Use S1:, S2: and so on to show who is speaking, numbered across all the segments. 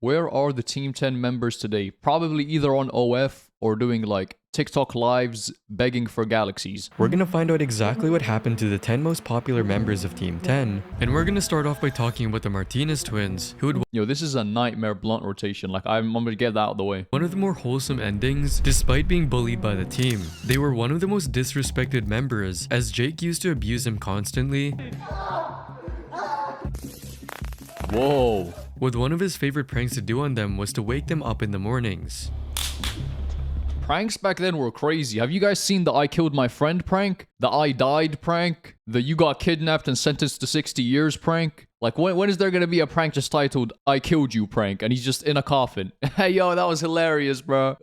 S1: Where are the Team 10 members today? Probably either on OF or doing like TikTok lives begging for galaxies.
S2: We're gonna find out exactly what happened to the 10 most popular members of Team 10, and we're gonna start off by talking about the Martinez twins, who had
S1: Yo, this is a nightmare blunt rotation. Like, I'm gonna get that out of the way.
S2: one of the more wholesome endings, despite being bullied by the team. They were one of the most disrespected members, as Jake used to abuse him constantly,
S1: Whoa.
S2: with one of his favorite pranks to do on them was to wake them up in the mornings.
S1: Pranks back then were crazy. Have you guys seen the I killed my friend prank? The I died prank? The you got kidnapped and sentenced to 60 years prank? Like, when is there gonna be a prank just titled I killed you prank and he's just in a coffin? Hey, yo, that was hilarious, bro.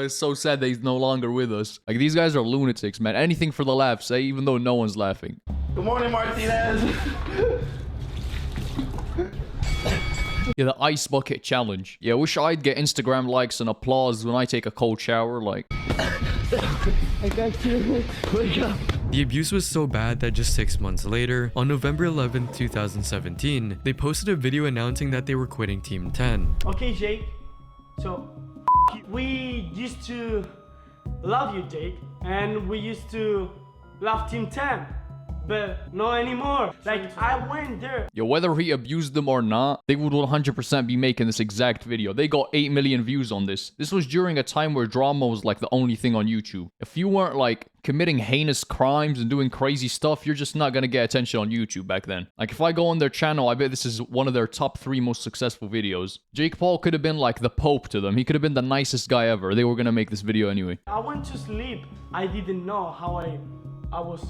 S1: It's so sad that he's no longer with us. Like, these guys are lunatics, man. Anything for the laughs, eh? Even though no one's laughing.
S3: Good morning, Martinez.
S1: Yeah, the ice bucket challenge. Yeah, I wish I'd get Instagram likes and applause when I take a cold shower, like.
S3: I got you. Wake up.
S2: The abuse was so bad that just 6 months later, on November 11, 2017, they posted a video announcing that they were quitting Team 10.
S4: Okay, Jake. So, we used to love you, Jake, and we used to love Team 10, but not anymore. Like, I went there.
S1: Yo, whether he abused them or not, they would 100% be making this exact video. They got 8 million views on this. This was during a time where drama was like the only thing on YouTube. If you weren't like committing heinous crimes and doing crazy stuff, you're just not gonna get attention on YouTube back then. Like, if I go on their channel, I bet this is one of their top 3 most successful videos. Jake Paul could have been like the Pope to them. He could have been the nicest guy ever. They were gonna make this video anyway.
S4: I went to sleep. I didn't know how I was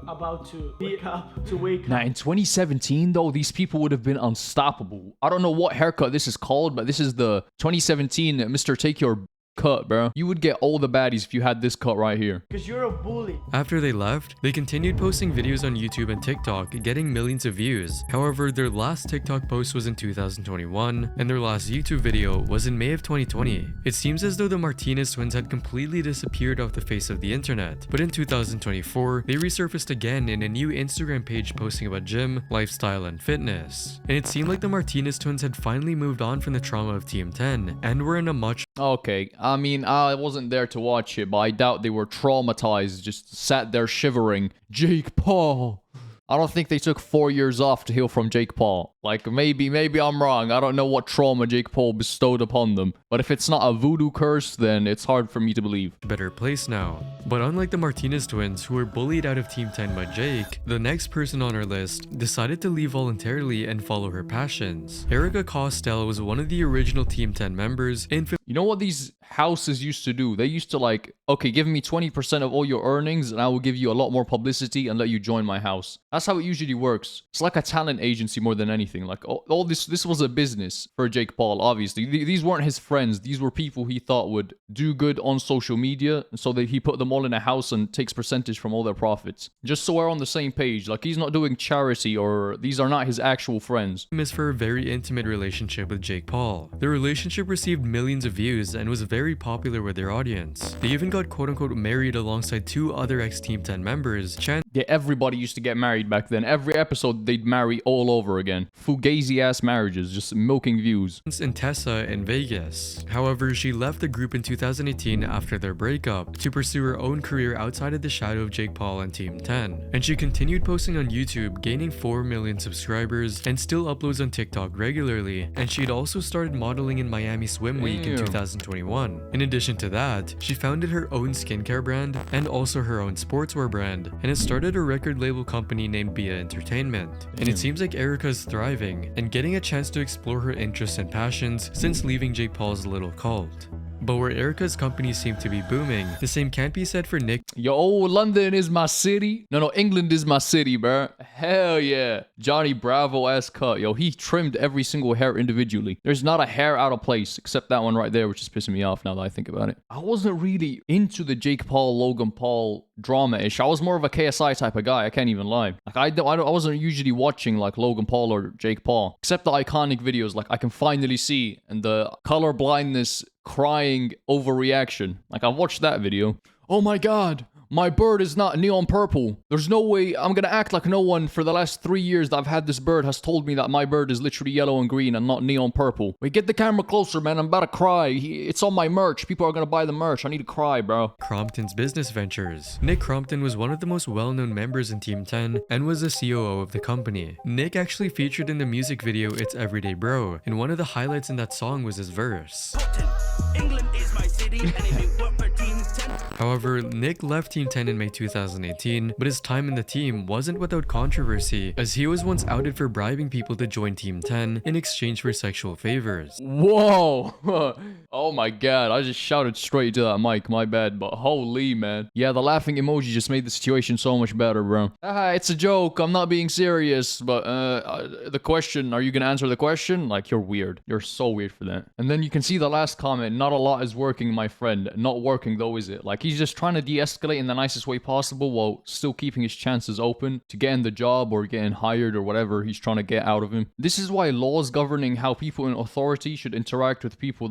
S4: about to wake up.
S1: Now, in 2017, though, these people would have been unstoppable. I don't know what haircut this is called, but this is the 2017 Mr. Take Your cut, bro. You would get all the baddies if you had this cut right here.
S4: Because you're a bully.
S2: After they left, they continued posting videos on YouTube and TikTok, getting millions of views. However, their last TikTok post was in 2021, and their last YouTube video was in May of 2020. It seems as though the Martinez twins had completely disappeared off the face of the internet, but in 2024, they resurfaced again in a new Instagram page posting about gym, lifestyle, and fitness. And it seemed like the Martinez twins had finally moved on from the trauma of Team 10, and were in a much
S1: Okay, I mean, I wasn't there to watch it, but I doubt they were traumatized, just sat there shivering. Jake Paul. I don't think they took 4 years off to heal from Jake Paul. Like, maybe I'm wrong. I don't know what trauma Jake Paul bestowed upon them. But if it's not a voodoo curse, then it's hard for me to believe.
S2: better place now. But unlike the Martinez twins, who were bullied out of Team 10 by Jake, the next person on our list decided to leave voluntarily and follow her passions. Erica Costell was one of the original Team 10 members and
S1: You know what these houses used to do? They used to like, okay, give me 20% of all your earnings and I will give you a lot more publicity and let you join my house. That's how it usually works. It's like a talent agency more than anything. Like, all this was a business for Jake Paul, obviously. These weren't his friends. These were people he thought would do good on social media, so that he put them all in a house and takes percentage from all their profits. Just so we're on the same page. Like, he's not doing charity, or these are not his actual friends.
S2: famous for a very intimate relationship with Jake Paul. The relationship received millions of views and was very popular with their audience. They even got quote-unquote married alongside 2 other ex-Team 10 members,
S1: Yeah, everybody used to get married back then. Every episode, they'd marry all over again. Fugazi-ass marriages, just milking views.
S2: Chance and Tessa in Vegas. However, she left the group in 2018 after their breakup to pursue her own career outside of the shadow of Jake Paul and Team 10. And she continued posting on YouTube, gaining 4 million subscribers, and still uploads on TikTok regularly. And she'd also started modeling in Miami Swim Week in 2021. In addition to that, she founded her own skincare brand and also her own sportswear brand, and has started a record label company named Bia Entertainment. And it seems like Erica's thriving and getting a chance to explore her interests and passions since leaving Jake Paul's little cult. But where Erica's companies seem to be booming, the same can't be said for Nick.
S1: Yo, London is my city. No, England is my city, bruh. Hell yeah. Johnny Bravo-ass cut. Yo, he trimmed every single hair individually. There's not a hair out of place, except that one right there, which is pissing me off now that I think about it. I wasn't really into the Jake Paul, Logan Paul drama-ish. I was more of a KSI type of guy, I can't even lie. Like, I wasn't usually watching, like, Logan Paul or Jake Paul. Except the iconic videos, like, I Can Finally See, and the color blindness crying overreaction. Like, I watched that video. Oh my god, my bird is not neon purple. There's no way I'm gonna act like no one for the last 3 years that I've had this bird has told me that my bird is literally yellow and green and not neon purple. Wait, get the camera closer, man. I'm about to cry. It's on my merch. People are gonna buy the merch. I need to cry, bro.
S2: Crompton's business ventures. Nick Crompton was one of the most well-known members in Team 10 and was the COO of the company. Nick actually featured in the music video It's Everyday Bro, and one of the highlights in that song was his verse.
S5: England is my city, and if it weren't for Team 10.
S2: However, Nick left Team 10 in May 2018, but his time in the team wasn't without controversy, as he was once outed for bribing people to join Team 10 in exchange for sexual favors.
S1: Whoa. Oh my god, I just shouted straight to that mic, my bad, but holy man. Yeah, the laughing emoji just made the situation so much better, bro. It's a joke, I'm not being serious, but the question, are you gonna answer the question? Like, you're weird. You're so weird for that. And then you can see the last comment, not a lot is working, my friend. Not working though, is it? Like, he's just trying to de-escalate in the nicest way possible while still keeping his chances open to getting the job or getting hired or whatever he's trying to get out of him. This is why laws governing how people in authority should interact with people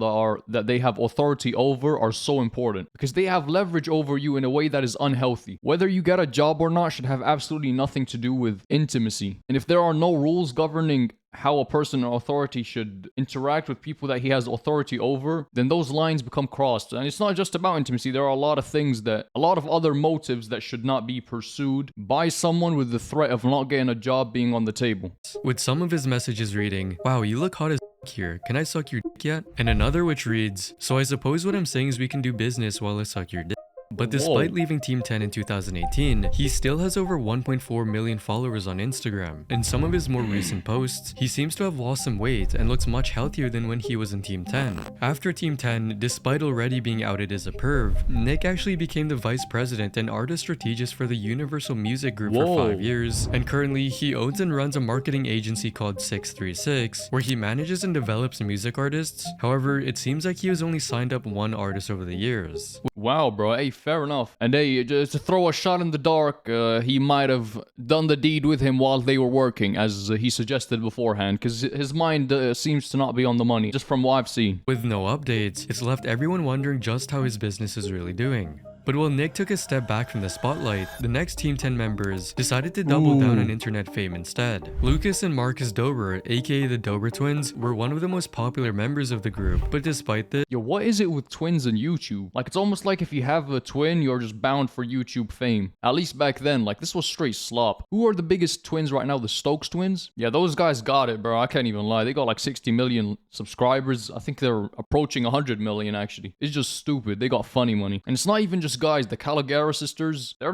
S1: that they have authority over are so important, because they have leverage over you in a way that is unhealthy. Whether you get a job or not should have absolutely nothing to do with intimacy. And if there are no rules governing how a person in authority should interact with people that he has authority over, then those lines become crossed. And it's not just about intimacy. There are a lot of other motives that should not be pursued by someone with the threat of not getting a job being on the table.
S2: With some of his messages reading, "Wow, you look hot as here. Can I suck your dick yet?" And another which reads, "So I suppose what I'm saying is we can do business while I suck your dick." But despite leaving Team 10 in 2018, he still has over 1.4 million followers on Instagram. In some of his more recent posts, he seems to have lost some weight and looks much healthier than when he was in Team 10. After Team 10, despite already being outed as a perv, Nick actually became the vice president and artist strategist for the Universal Music Group for 5 years, and currently he owns and runs a marketing agency called 636, where he manages and develops music artists. However, it seems like he has only signed up one artist over the years.
S1: Wow, bro. Hey, fair enough. And hey, just to throw a shot in the dark, he might have done the deed with him while they were working, as he suggested beforehand, because his mind seems to not be on the money, just from what I've seen.
S2: With no updates, it's left everyone wondering just how his business is really doing. But while Nick took a step back from the spotlight, the next Team 10 members decided to double down on internet fame instead. Lucas and Marcus Dober, aka the Dober twins, were one of the most popular members of the group, but despite this,
S1: Yo, what is it with twins and YouTube? Like, it's almost like if you have a twin, you're just bound for YouTube fame. At least back then, like, this was straight slop. Who are the biggest twins right now? The Stokes twins? Yeah, those guys got it, bro. I can't even lie. They got like 60 million subscribers. I think they're approaching 100 million, actually. It's just stupid. They got funny money. And it's not even just guys. The Caligari sisters, they're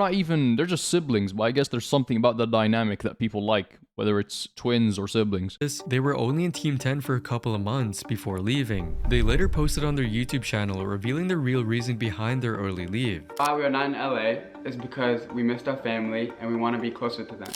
S1: just siblings, but I guess there's something about the dynamic that people like, whether it's twins or siblings.
S2: they were only in Team 10 for a couple of months before leaving. They later posted on their YouTube channel revealing the real reason behind their early leave.
S6: Why we are not in LA is because we missed our family and we want to be closer to them.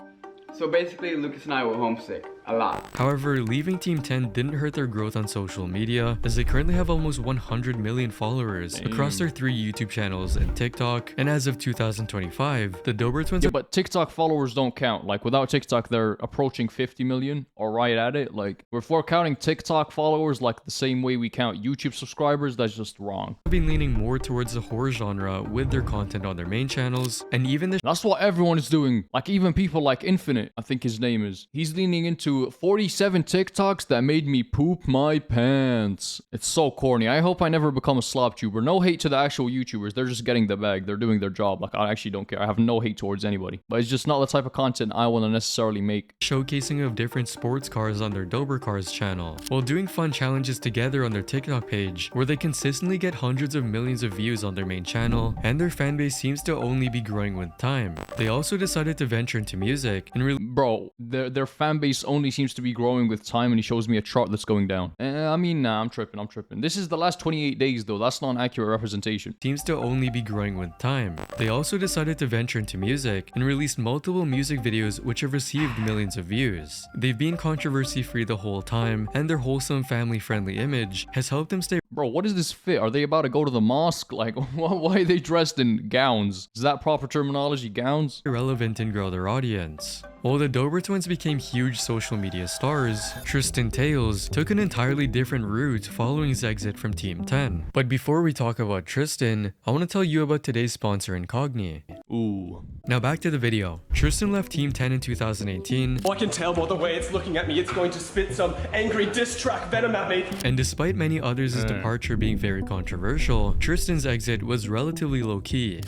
S6: So basically, Lucas and I were homesick. A lot.
S2: However, leaving Team 10 didn't hurt their growth on social media, as they currently have almost 100 million followers across their 3 YouTube channels and TikTok, and as of 2025, the Dober twins
S1: Yeah, but TikTok followers don't count. Like, without TikTok, they're approaching 50 million, or right at it. Like, if we're counting TikTok followers like the same way we count YouTube subscribers, that's just wrong.
S2: have been leaning more towards the horror genre with their content on their main channels, and even the
S1: That's what everyone is doing. Like, even people like Infinite, I think his name is. He's leaning into 47 TikToks that made me poop my pants. It's so corny. I hope I never become a slop tuber. No hate to the actual YouTubers. They're just getting the bag. They're doing their job. Like, I actually don't care. I have no hate towards anybody. But it's just not the type of content I want to necessarily make.
S2: showcasing of different sports cars on their Dober Cars channel, while doing fun challenges together on their TikTok page, where they consistently get hundreds of millions of views on their main channel, and their fanbase seems to only be growing with time. They also decided to venture into music and
S1: Bro, their fan base only seems to be growing with time, and he shows me a chart that's going down. I mean, nah, I'm tripping. This is the last 28 days, though. That's not an accurate representation.
S2: seems to only be growing with time. They also decided to venture into music and released multiple music videos which have received millions of views. They've been controversy free the whole time, and their wholesome family friendly image has helped them stay
S1: bro, what is this fit? Are they about to go to the mosque? Like, why are they dressed in gowns? Is that proper terminology, gowns?
S2: Irrelevant and grow their audience. While the Dober twins became huge social media stars, Tristan Tales took an entirely different route following his exit from Team 10. But before we talk about Tristan, I want to tell you about today's sponsor, Incogni.
S1: Ooh.
S2: Now back to the video. Tristan left Team 10 in 2018,
S7: I can tell by the way it's looking at me, it's going to spit some angry diss track venom at me.
S2: and despite many others' departure being very controversial, Tristan's exit was relatively low-key.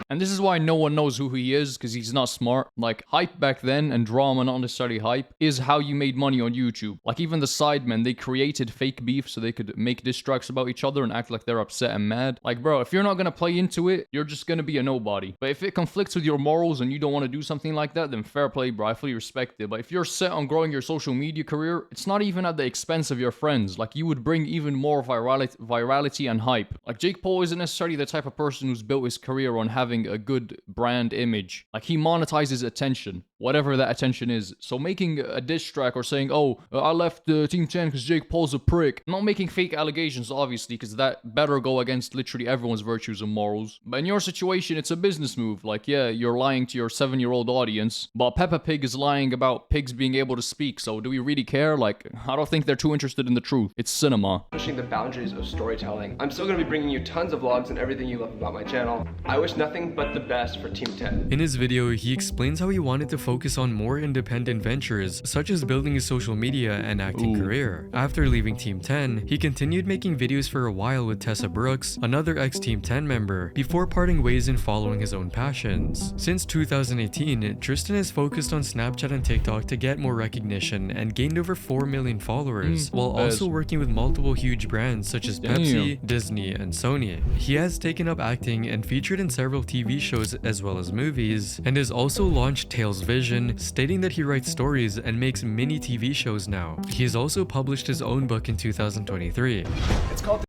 S1: And this is why no one knows who he is, because he's not smart. Like, hype back then, and drama, not necessarily hype, is how you made money on YouTube. Like, even the Sidemen, they created fake beef so they could make diss tracks about each other and act like they're upset and mad. Like, bro, if you're not gonna play into it, you're just gonna be a nobody. But if it conflicts with your morals and you don't want to do something like that, then fair play, bro. I fully respect it. But if you're set on growing your social media career, it's not even at the expense of your friends. Like, you would bring even more virality and hype. Like, Jake Paul isn't necessarily the type of person who's built his career on having a good brand image. Like, he monetizes attention, whatever that attention is. So making a diss track or saying, oh, I left Team 10 because Jake Paul's a prick. I'm not making fake allegations, obviously, because that better go against literally everyone's virtues and morals. But in your situation, it's a business move. Like, yeah, you're lying to your 7-year-old audience, but Peppa Pig is lying about pigs being able to speak. So do we really care? Like, I don't think they're too interested in the truth. It's cinema.
S7: Pushing the boundaries of storytelling. I'm still going to be bringing you tons of vlogs and everything you love about my channel. I wish nothing but the best for Team 10.
S2: In his video, he explains how he wanted to focus on more independent ventures, such as building his social media and acting career. After leaving Team 10, he continued making videos for a while with Tessa Brooks, another ex-Team 10 member, before parting ways and following his own passions. Since 2018, Tristan has focused on Snapchat and TikTok to get more recognition and gained over 4 million followers, while also working with multiple huge brands such as Pepsi, Disney, and Sony. He has taken up acting and featured in several TV shows as well as movies, and has also launched Tales Vision, stating that he writes stories and makes mini TV shows now. He has also published his own book in 2023.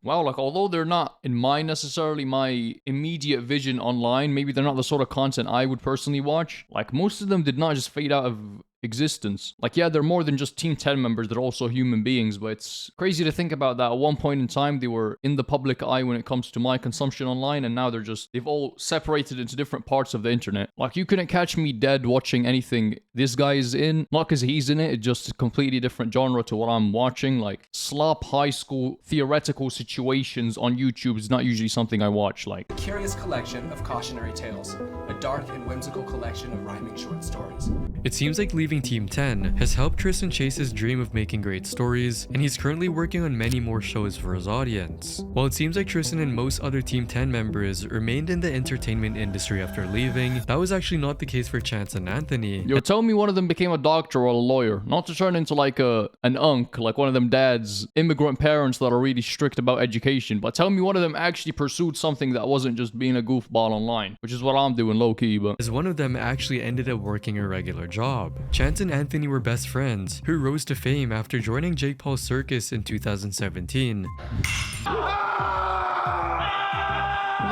S1: Wow, like, although they're not, in my necessarily my immediate vision online, maybe they're not the sort of content I would personally watch, like, most of them did not just fade out of existence. Like, yeah, they're more than just Team 10 members, they're also human beings, but it's crazy to think about that. At one point in time, they were in the public eye when it comes to my consumption online, and now they've all separated into different parts of the internet. Like, you couldn't catch me dead watching anything this guy is in, not because he's in it, it's just a completely different genre to what I'm watching. Like, slop high school theoretical situations on YouTube is not usually something I watch. Like,
S8: Curious collection of cautionary tales, a dark and whimsical collection of rhyming short stories.
S2: It seems like leaving Team 10 has helped Tristan chase his dream of making great stories, and he's currently working on many more shows for his audience. While it seems like Tristan and most other Team 10 members remained in the entertainment industry after leaving, that was actually not the case for Chance and Anthony.
S1: yo, tell me one of them became a doctor or a lawyer, not to turn into like an unk, like one of them dads, immigrant parents that are really strict about education, but tell me one of them actually pursued something that wasn't just being a goofball online, which is what I'm doing low-key. But
S2: As one of them actually ended up working a regular job. Chance and Anthony were best friends, who rose to fame after joining Jake Paul's circus in 2017.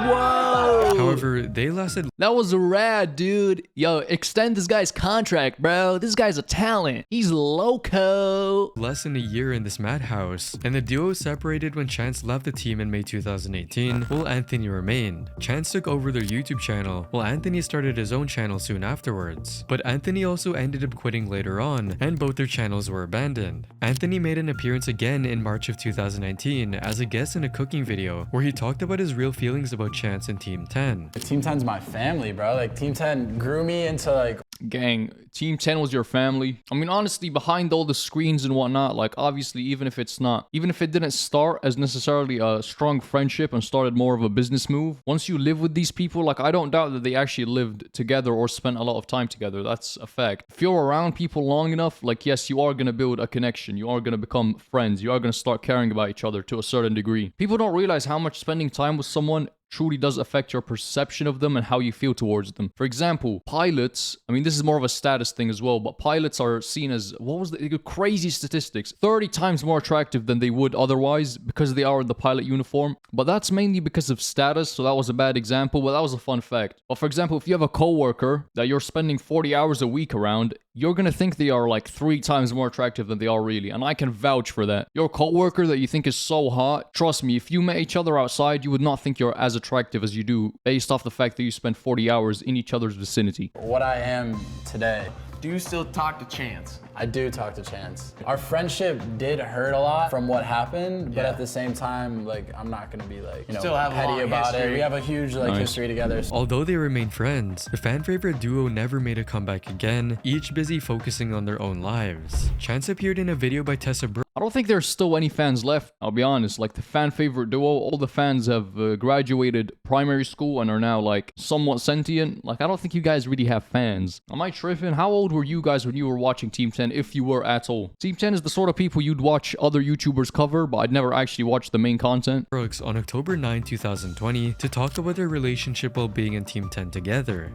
S1: whoa,
S2: However, they lasted
S1: that was rad, dude. Yo, extend this guy's contract, bro. This guy's a talent. He's loco.
S2: less than a year in this madhouse, and the duo separated when Chance left the team in May 2018, while Anthony remained. Chance took over their YouTube channel, while Anthony started his own channel soon afterwards. But Anthony also ended up quitting later on, and both their channels were abandoned. Anthony made an appearance again in March of 2019 as a guest in a cooking video, where he talked about his real feelings about Chance and Team 10.
S9: Team 10's my family, bro. Like, Team 10 grew me into, like,
S1: Gang, Team 10 was your family. I mean, honestly, behind all the screens and whatnot, like, obviously, even if it didn't start as necessarily a strong friendship and started more of a business move, once you live with these people, like, I don't doubt that they actually lived together or spent a lot of time together. That's a fact. If you're around people long enough, like, yes, you are going to build a connection. You are going to become friends. You are going to start caring about each other to a certain degree. People don't realize how much spending time with someone truly does affect your perception of them and how you feel towards them. For example, pilots, I mean, this is more of a status thing as well, but pilots are seen as, what was the crazy statistics, 30 times more attractive than they would otherwise because they are in the pilot uniform. But that's mainly because of status, so that was a bad example, but that was a fun fact. But for example, if you have a coworker that you're spending 40 hours a week around, you're gonna think they are like 3 times more attractive than they are really, and I can vouch for that. Your coworker that you think is so hot, trust me, if you met each other outside, you would not think you're as attractive as you do based off the fact that you spend 40 hours in each other's vicinity.
S9: What I am today.
S3: Do you still talk to Chance?
S9: I do talk to Chance. Our friendship did hurt a lot from what happened, but at the same time, like, I'm not gonna be like, you know,
S3: Still have a
S9: petty
S3: long
S9: about it.
S3: history.
S9: We have a huge like history together.
S2: Although they remain friends, the fan favorite duo never made a comeback again, each busy focusing on their own lives. Chance appeared in a video by Tessa Brooks.
S1: I don't think there's still any fans left, I'll be honest. Like, the fan favorite duo, all the fans have graduated primary school and are now, like, somewhat sentient. Like, I don't think you guys really have fans. Am I tripping? How old were you guys when you were watching Team 10, if you were at all? Team 10 is the sort of people you'd watch other YouTubers cover, but I'd never actually watch the main content.
S2: Brooks on October 9, 2020 to talk about their relationship while being in Team 10 together.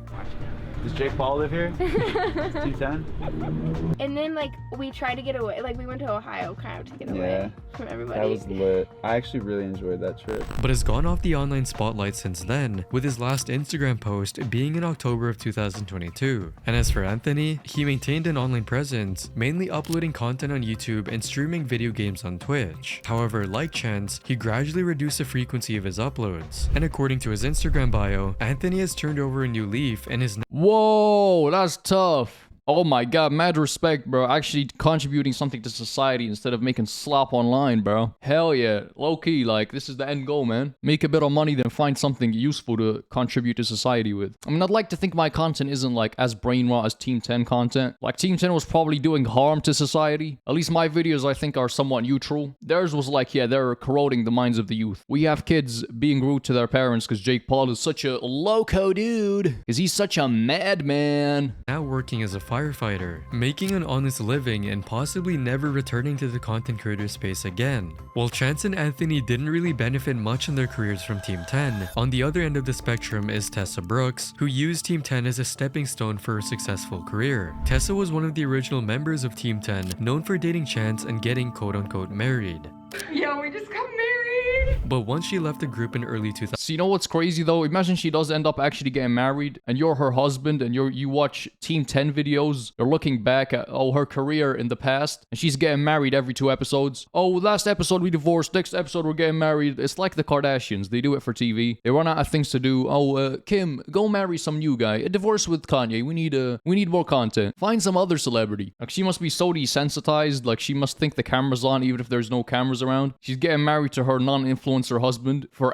S10: Does Jake Paul live here? Team 10?
S11: And then, like, we tried to get away. Like, we went to Ohio kind of to get away from everybody.
S10: That was lit. I actually really enjoyed that trip.
S2: But has gone off the online spotlight since then, with his last Instagram post being in October of 2022. And as for Anthony, he maintained an online presence, mainly uploading content on YouTube and streaming video games on Twitch. However, like Chance, he gradually reduced the frequency of his uploads. And according to his Instagram bio, Anthony has turned over a new leaf and is
S1: Whoa, that's tough. Oh my god, mad respect, bro. Actually contributing something to society instead of making slop online, bro. Hell yeah. Low-key, like, this is the end goal, man. Make a bit of money, then find something useful to contribute to society with. I mean, I'd like to think my content isn't, like, as brain rot as Team 10 content. Like, Team 10 was probably doing harm to society. At least my videos, I think, are somewhat neutral. Theirs was like, yeah, they're corroding the minds of the youth. We have kids being rude to their parents because Jake Paul is such a loco dude. Because he's such a madman.
S2: now working as a firefighter, making an honest living and possibly never returning to the content creator space again. While Chance and Anthony didn't really benefit much in their careers from Team 10, on the other end of the spectrum is Tessa Brooks, who used Team 10 as a stepping stone for her successful career. Tessa was one of the original members of Team 10, known for dating Chance and getting quote-unquote married.
S11: Yo, we just got married!
S2: But once she left the group in early 2000,
S1: So you know what's crazy though? Imagine she does end up actually getting married and you're her husband and you watch Team 10 videos. You're looking back at, her career in the past and she's getting married every 2 episodes. Oh, last episode we divorced, next episode we're getting married. It's like the Kardashians. They do it for TV. They run out of things to do. Oh, Kim, go marry some new guy. A divorce with Kanye. We need more content. Find some other celebrity. Like, she must be so desensitized. Like, she must think the camera's on even if there's no cameras around. She's getting married to her non-influencer husband for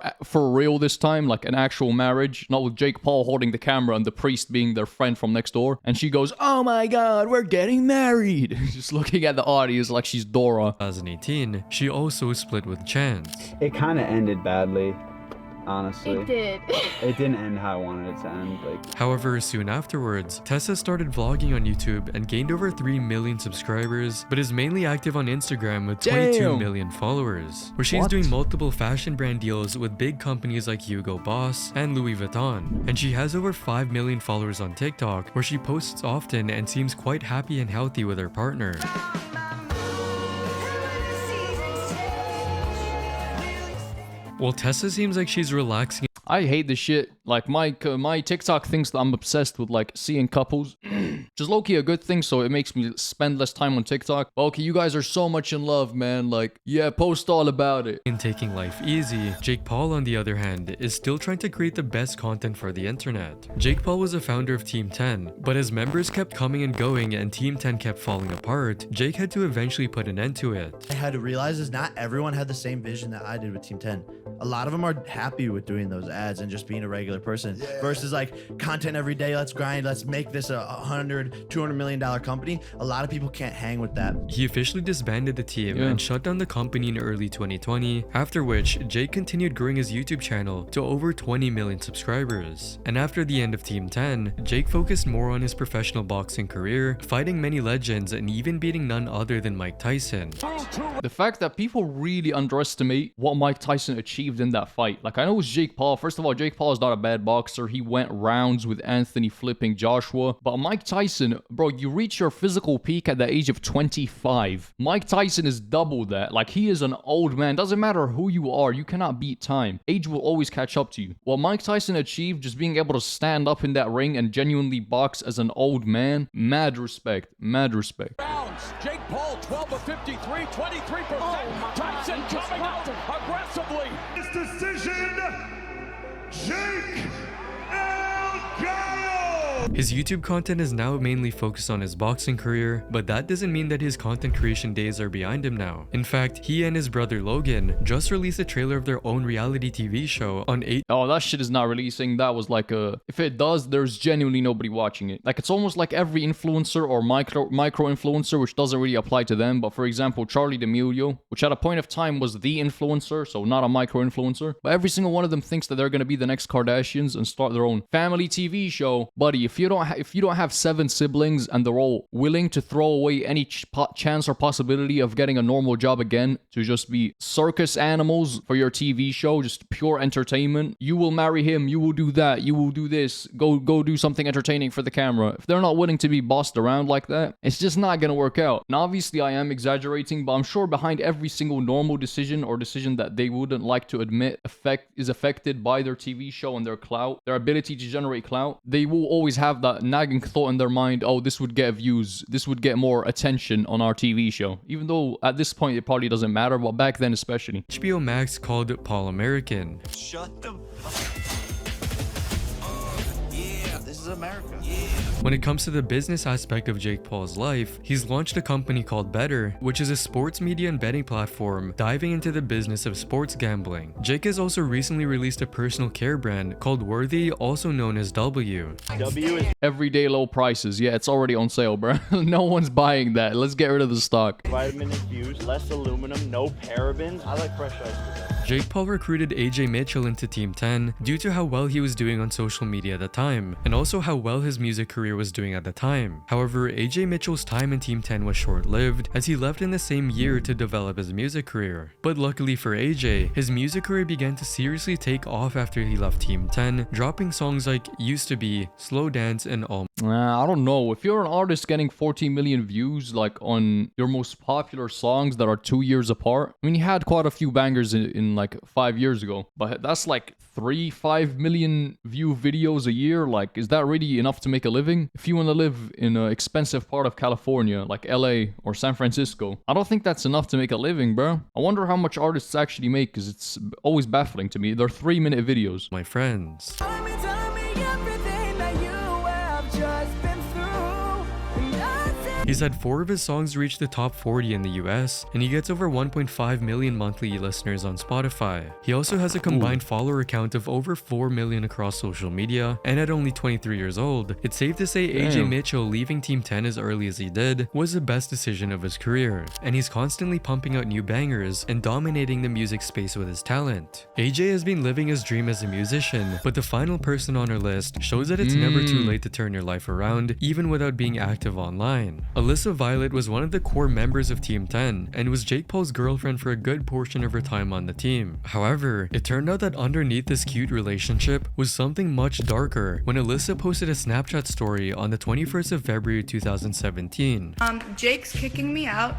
S1: real this time, like an actual marriage, not with Jake Paul holding the camera and the priest being their friend from next door. And she goes, "Oh my god, we're getting married." Just looking at the audience like she's Dora.
S2: 2018, she also split with Chance.
S10: It kind of ended badly, honestly.
S11: It did.
S10: It didn't end how I wanted it to end.
S2: However, soon afterwards, Tessa started vlogging on YouTube and gained over 3 million subscribers, but is mainly active on Instagram with 22 million followers, where she's doing multiple fashion brand deals with big companies like Hugo Boss and Louis Vuitton. And she has over 5 million followers on TikTok, where she posts often and seems quite happy and healthy with her partner. While Tessa seems like she's relaxing.
S1: I hate this shit. Like, my TikTok thinks that I'm obsessed with, like, seeing couples. Which is low-key a good thing, so it makes me spend less time on TikTok. But okay, you guys are so much in love, man. Like, yeah, post all about it.
S2: In taking life easy, Jake Paul, on the other hand, is still trying to create the best content for the internet. Jake Paul was a founder of Team 10, but as members kept coming and going and Team 10 kept falling apart, Jake had to eventually put an end to it.
S12: I had to realize is not everyone had the same vision that I did with Team 10. A lot of them are happy with doing those ads and just being a regular person versus like content every day. Let's grind. Let's make this a $100-200 million company. A lot of people can't hang with that.
S2: He officially disbanded the team and shut down the company in early 2020, after which Jake continued growing his YouTube channel to over 20 million subscribers. And after the end of Team 10, Jake focused more on his professional boxing career, fighting many legends and even beating none other than Mike Tyson.
S1: The fact that people really underestimate what Mike Tyson achieved achieved in that fight. Like, I know it's Jake Paul. First of all, Jake Paul is not a bad boxer. He went rounds with Anthony flipping Joshua. But Mike Tyson, bro, you reach your physical peak at the age of 25. Mike Tyson is double that. Like, he is an old man. Doesn't matter who you are, you cannot beat time. Age will always catch up to you. What Mike Tyson achieved, just being able to stand up in that ring and genuinely box as an old man, mad respect. Mad respect.
S13: Jake Paul, 12 of 53, 23%. Tyson coming out aggressively.
S14: This decision, Jake El Gallo.
S2: His YouTube content is now mainly focused on his boxing career, but that doesn't mean that his content creation days are behind him now. In fact, he and his brother Logan just released a trailer of their own reality TV show on 8.
S1: Oh, that shit is not releasing. That was like a... If it does, there's genuinely nobody watching it. Like, it's almost like every influencer or micro influencer, which doesn't really apply to them. But for example, Charlie D'Amelio, which at a point of time was the influencer, so not a micro influencer. But every single one of them thinks that they're going to be the next Kardashians and start their own family TV show. Buddy, if you don't have 7 siblings and they're all willing to throw away any chance or possibility of getting a normal job again to just be circus animals for your TV show, just pure entertainment, you will marry him, you will do that, you will do this, go do something entertaining for the camera. If they're not willing to be bossed around like that, it's just not gonna work out. And obviously I am exaggerating, but I'm sure behind every single normal decision or decision that they wouldn't like to admit is affected by their TV show and their clout, their ability to generate clout, they will always have that nagging thought in their mind, oh, this would get views, this would get more attention on our TV show. Even though at this point it probably doesn't matter, but back then especially.
S2: HBO Max called it Paul American.
S15: Shut the This is America.
S2: When it comes to the business aspect of Jake Paul's life, he's launched a company called Better, which is a sports media and betting platform diving into the business of sports gambling. Jake has also recently released a personal care brand called Worthy, also known as W.
S10: W is
S1: everyday low prices. Yeah, it's already on sale, bro. No one's buying that. Let's get rid of the stock.
S10: vitamin infused, less aluminum, no parabens. I like fresh ice.
S2: Jake Paul recruited AJ Mitchell into Team 10 due to how well he was doing on social media at the time, and also how well his music career was doing at the time. However, AJ Mitchell's time in Team 10 was short-lived, as he left in the same year to develop his music career. But luckily for AJ, his music career began to seriously take off after he left Team 10, dropping songs like Used to Be, Slow Dance, and All.
S1: I don't know. If you're an artist getting 14 million views like on your most popular songs that are 2 years apart, I mean, he had quite a few bangers in like 5 years ago, but that's like 5 million view videos a year. Like, is that really enough to make a living? If you want to live in an expensive part of California like LA or San Francisco, I don't think that's enough to make a living, bro. I wonder how much artists actually make, because it's always baffling to me. They're 3-minute videos.
S2: My friends. He's had 4 of his songs reach the top 40 in the US, and he gets over 1.5 million monthly listeners on Spotify. He also has a combined follower count of over 4 million across social media, and at only 23 years old, it's safe to say AJ Mitchell leaving Team 10 as early as he did was the best decision of his career, and he's constantly pumping out new bangers and dominating the music space with his talent. AJ has been living his dream as a musician, but the final person on our list shows that it's never too late to turn your life around, even without being active online. Alyssa Violet was one of the core members of Team 10 and was Jake Paul's girlfriend for a good portion of her time on the team. However, it turned out that underneath this cute relationship was something much darker when Alyssa posted a Snapchat story on the 21st of February 2017.
S16: Jake's kicking me out.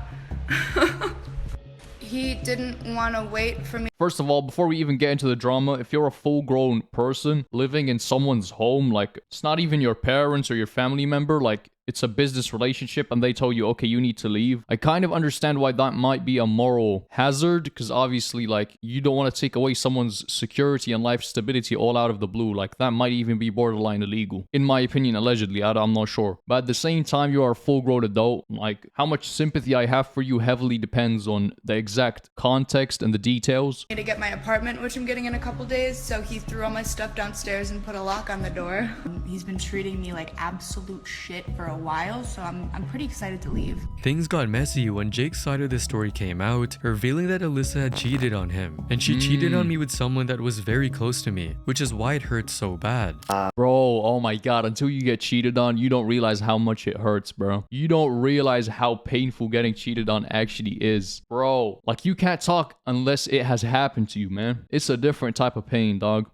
S16: He didn't want to wait for me.
S1: First of all, before we even get into the drama, if you're a full-grown person living in someone's home, like, it's not even your parents or your family member, like, it's a business relationship and they tell you, okay, you need to leave. I kind of understand why that might be a moral hazard, because obviously, like, you don't want to take away someone's security and life stability all out of the blue. Like, that might even be borderline illegal. In my opinion, allegedly, I'm not sure. But at the same time, you are a full-grown adult. Like, how much sympathy I have for you heavily depends on the exact context and the details.
S16: To get my apartment, which I'm getting in a couple days, so he threw all my stuff downstairs and put a lock on the door.
S17: He's been treating me like absolute shit for a
S16: while, so I'm pretty excited to leave.
S2: Things got messy when Jake's side of the story came out, revealing that Alyssa had cheated on him. And she cheated on me with someone that was very close to me, which is why it hurt so bad.
S1: Bro, oh my god, until you get cheated on, you don't realize how much it hurts, bro. You don't realize how painful getting cheated on actually is. Bro, like you can't talk unless it has happened to you, man. It's a different type of pain, dog.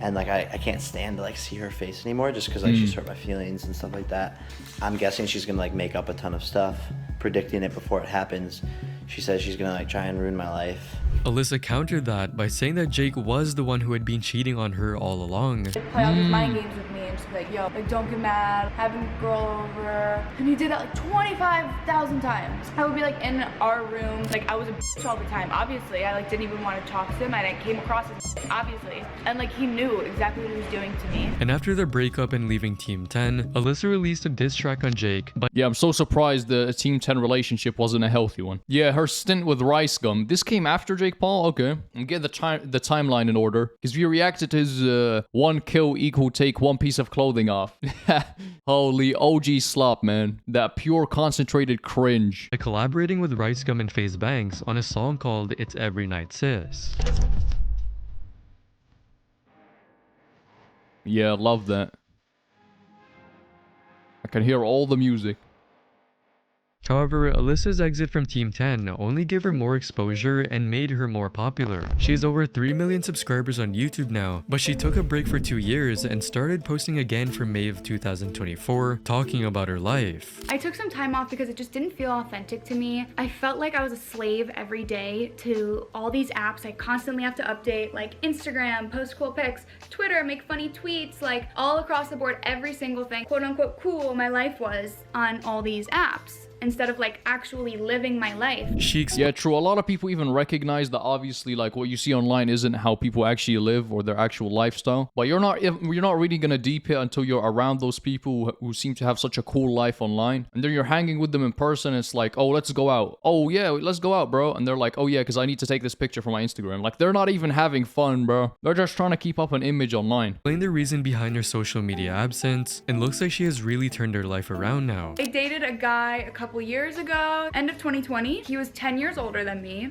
S17: And like I can't stand to like see her face anymore just because like she's hurt my feelings and stuff like that. I'm guessing she's gonna like make up a ton of stuff, predicting it before it happens. She says she's gonna like try and ruin my life.
S2: Alyssa countered that by saying that Jake was the one who had been cheating on her all along.
S16: Play all these mind games with me and she's like, yo, like don't get mad, having a girl over. And he did that like 25,000 times. I would be like in our room, like I was a bitch all the time. Obviously, I like didn't even want to talk to him. I came across as obviously. And like he knew exactly what he was doing to me.
S2: And after their breakup and leaving Team 10, Alyssa released a diss track on Jake. But
S1: yeah, I'm so surprised the Team 10 relationship wasn't a healthy one. Yeah, her stint with Rice Gum. This came after Jake Paul? Okay. I'm getting the timeline in order. Because we reacted to his one kill equal take one piece of clothing off. Holy OG slop, man. That pure concentrated cringe.
S2: by collaborating with Rice Gum and FaZe Banks on a song called It's Every Night Sis.
S1: Yeah, love that. I can hear all the music.
S2: However, Alyssa's exit from Team 10 only gave her more exposure and made her more popular. She has over 3 million subscribers on YouTube now, but she took a break for 2 years and started posting again from May of 2024, talking about her life.
S16: I took some time off because it just didn't feel authentic to me. I felt like I was a slave every day to all these apps I constantly have to update, like Instagram, post cool pics, Twitter, make funny tweets, like all across the board, every single thing, quote unquote cool my life was on all these apps, instead of like actually living my life.
S1: Yeah, true. A lot of people even recognize that obviously like what you see online isn't how people actually live or their actual lifestyle. But you're not really gonna deep it until you're around those people who seem to have such a cool life online. And then you're hanging with them in person. It's like, oh, let's go out. Oh yeah, let's go out, bro. And they're like, oh yeah, because I need to take this picture for my Instagram. Like they're not even having fun, bro. They're just trying to keep up an image online.
S2: Explain the reason behind her social media absence, and looks like she has really turned her life around now.
S16: I dated a guy a couple years ago, end of 2020. He was 10 years older than me.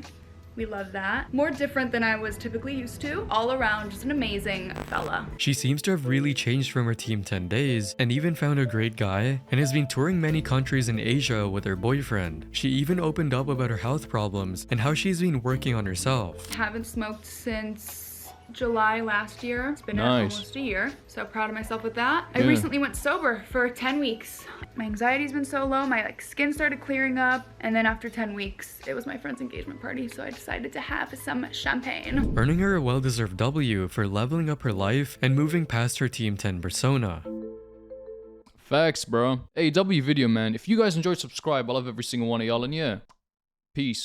S16: We love that. More different than I was typically used to. All around, just an amazing fella.
S2: She seems to have really changed from her Team 10 days and even found a great guy and has been touring many countries in Asia with her boyfriend. She even opened up about her health problems and how she's been working on herself.
S16: Haven't smoked since July last year. It's been almost a year, so proud of myself with that. I recently went sober for 10 weeks. My anxiety's been so low, my skin started clearing up, and then after 10 weeks, it was my friend's engagement party, so I decided to have some champagne.
S2: Earning her a well-deserved W for leveling up her life and moving past her Team 10 persona.
S1: Facts, bro. Hey, W video, man. If you guys enjoyed, subscribe. I love every single one of y'all, and yeah, peace.